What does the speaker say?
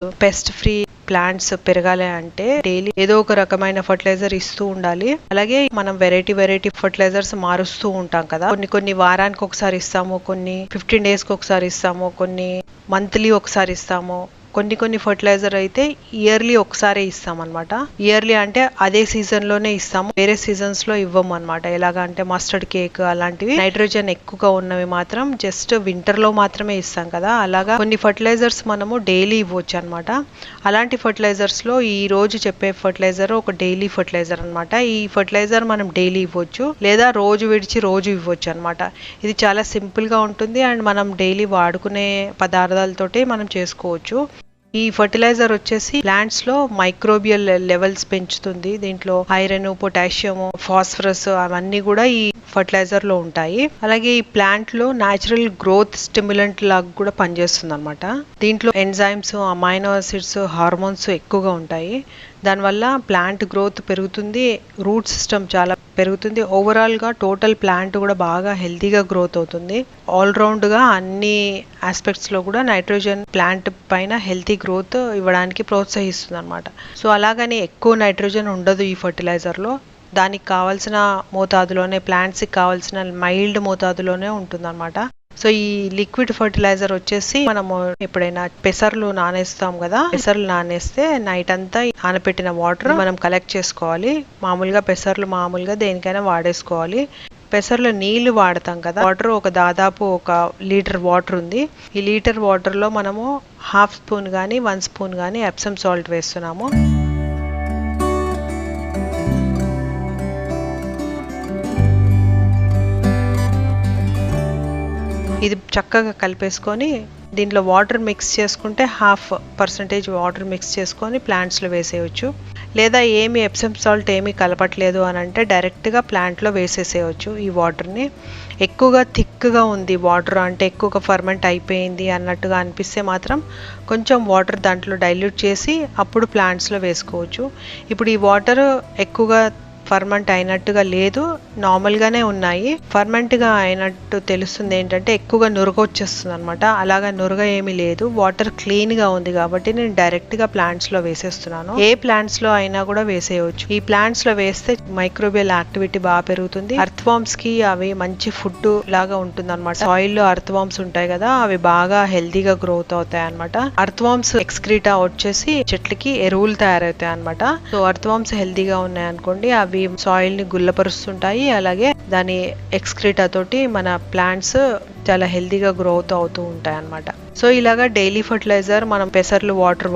Pest free plants పెరగాలి అంటే daily ఏదో ఒక రకమైన ఫర్టిలైజర్ ఇస్తూ ఉండాలి. అలాగే మనం వెరైటీ ఫర్టిలైజర్స్ మారుస్తూ ఉంటాం కదా. కొన్ని వారానికి ఒకసారి ఇస్తాము, కొన్ని 15 days కి ఒకసారి ఇస్తాము, కొన్ని మంత్లీ ఒకసారి ఇస్తాము. కొన్ని ఫర్టిలైజర్ అయితే ఇయర్లీ ఒకసారి ఇస్తాం అనమాట. ఇయర్లీ అంటే అదే సీజన్ లోనే ఇస్తాము, వేరే సీజన్స్ లో ఇవ్వము అనమాట. ఎలాగా అంటే మస్టర్డ్ కేక్ అలాంటివి నైట్రోజన్ ఎక్కువగా ఉన్నవి మాత్రం జస్ట్ వింటర్ లో మాత్రమే ఇస్తాం కదా. అలాగా కొన్ని ఫర్టిలైజర్స్ మనము డైలీ ఇవ్వచ్చు అనమాట. అలాంటి ఫర్టిలైజర్స్ లో ఈ రోజు చెప్పే ఫర్టిలైజర్ ఒక డైలీ ఫర్టిలైజర్ అనమాట. ఈ ఫర్టిలైజర్ మనం డైలీ ఇవ్వచ్చు లేదా రోజు విడిచి రోజు ఇవ్వచ్చు అనమాట. ఇది చాలా సింపుల్ గా ఉంటుంది అండ్ మనం డైలీ వాడుకునే పదార్థాలతోటి మనం చేసుకోవచ్చు. ఈ ఫర్టిలైజర్ వచ్చేసి ప్లాంట్స్ లో మైక్రోబియల్ లెవెల్స్ పెంచుతుంది. దీంట్లో ఐరన్, పొటాషియం, ఫాస్ఫరస్ అవన్నీ కూడా ఈ ఫర్టిలైజర్ లో ఉంటాయి. అలాగే ఈ ప్లాంట్ లో న్యాచురల్ గ్రోత్ స్టిమ్యులెంట్ లాగా కూడా పనిచేస్తుంది అనమాట. దీంట్లో ఎంజైమ్స్, అమైనో యాసిడ్స్, హార్మోన్స్ ఎక్కువగా ఉంటాయి. దానివల్ల ప్లాంట్ గ్రోత్ పెరుగుతుంది, రూట్ సిస్టమ్ చాలా పెరుగుతుంది. ఓవరాల్ గా టోటల్ ప్లాంట్ కూడా బాగా హెల్తీగా గ్రోత్ అవుతుంది. ఆల్ రౌండ్ గా అన్ని ఆస్పెక్ట్స్ లో కూడా నైట్రోజన్ ప్లాంట్ పైన హెల్తీ గ్రోత్ ఇవ్వడానికి ప్రోత్సహిస్తుంది అనమాట. సో అలాగని ఎక్కువ నైట్రోజన్ ఉండదు ఈ ఫర్టిలైజర్ లో. దానికి కావాల్సిన మోతాదులోనే, ప్లాంట్స్ కి కావాల్సిన మైల్డ్ మోతాదులోనే ఉంటుంది అనమాట. సో ఈ లిక్విడ్ ఫర్టిలైజర్ వచ్చేసి మనము ఎప్పుడైనా పెసర్లు నానేస్తాం కదా, పెసర్లు నానేస్తే నైట్ అంతా నానపెట్టిన వాటర్ మనం కలెక్ట్ చేసుకోవాలి. మామూలుగా పెసర్లు మామూలుగా దేనికైనా వాడేసుకోవాలి. పెసర్లో నీళ్లు వాడతాం కదా, వాటర్ దాదాపు 1 లీటర్ వాటర్ ఉంది. ఈ లీటర్ వాటర్ లో మనము 1/2 స్పూన్ గానీ 1 స్పూన్ గానీ ఎప్సమ్ సాల్ట్ వేస్తున్నాము. ఇది చక్కగా కలిపేసుకొని దీంట్లో వాటర్ మిక్స్ చేసుకుంటే 0.5% వాటర్ మిక్స్ చేసుకొని ప్లాంట్స్లో వేసేయచ్చు. లేదా ఏమి ఎప్సమ్ సాల్ట్ ఏమీ కలపట్లేదు అని అంటే డైరెక్ట్గా ప్లాంట్లో వేసేసేయచ్చు. ఈ వాటర్ని ఎక్కువగా థిక్గా ఉంది వాటర్, అంటే ఎక్కువగా ఫర్మెంట్ అయిపోయింది అన్నట్టుగా అనిపిస్తే మాత్రం కొంచెం వాటర్ దాంట్లో డైల్యూట్ చేసి అప్పుడు ప్లాంట్స్లో వేసుకోవచ్చు. ఇప్పుడు ఈ వాటర్ ఎక్కువగా ఫర్మెంట్ అయినట్టుగా లేదు, నార్మల్గానే ఉన్నాయి. ఫర్మెంట్గా అయినట్టు తెలుస్తుంది ఏంటంటే ఎక్కువగా నురగ వచ్చేస్తుంది అనమాట. అలాగా నురగ ఏమీ లేదు, వాటర్ క్లీన్గా ఉంది కాబట్టి నేను డైరెక్ట్గా ప్లాంట్స్లో వేసేస్తున్నాను. ఏ ప్లాంట్స్లో అయినా కూడా వేసేయవచ్చు. ఈ ప్లాంట్స్లో వేస్తే మైక్రోబియల్ యాక్టివిటీ బాగా పెరుగుతుంది. అర్థవామ్స్కి అవి మంచి ఫుడ్ లాగా ఉంటుంది అనమాట. సాయిల్లో అర్థవామ్స్ ఉంటాయి కదా, అవి బాగా హెల్తీగా గ్రోత్ అవుతాయి అనమాట. అర్థవామ్స్ ఎక్స్క్రీటా వచ్చేసి చెట్లకి ఎరువులు తయారవుతాయి అనమాట. సో అర్థవామ్స్ హెల్తీగా ఉన్నాయి అనుకోండి, అవి సాయిల్ ని గుల్లపరుస్తుంటాయి. అలాగే దాని ఎక్స్క్రీటా తోటి మన ప్లాంట్స్ చాలా హెల్తీగా గ్రోత్ అవుతూ ఉంటాయి అన్నమాట. సో ఇలాగా డైలీ ఫర్టిలైజర్ మనం పెసర్లు వాటర్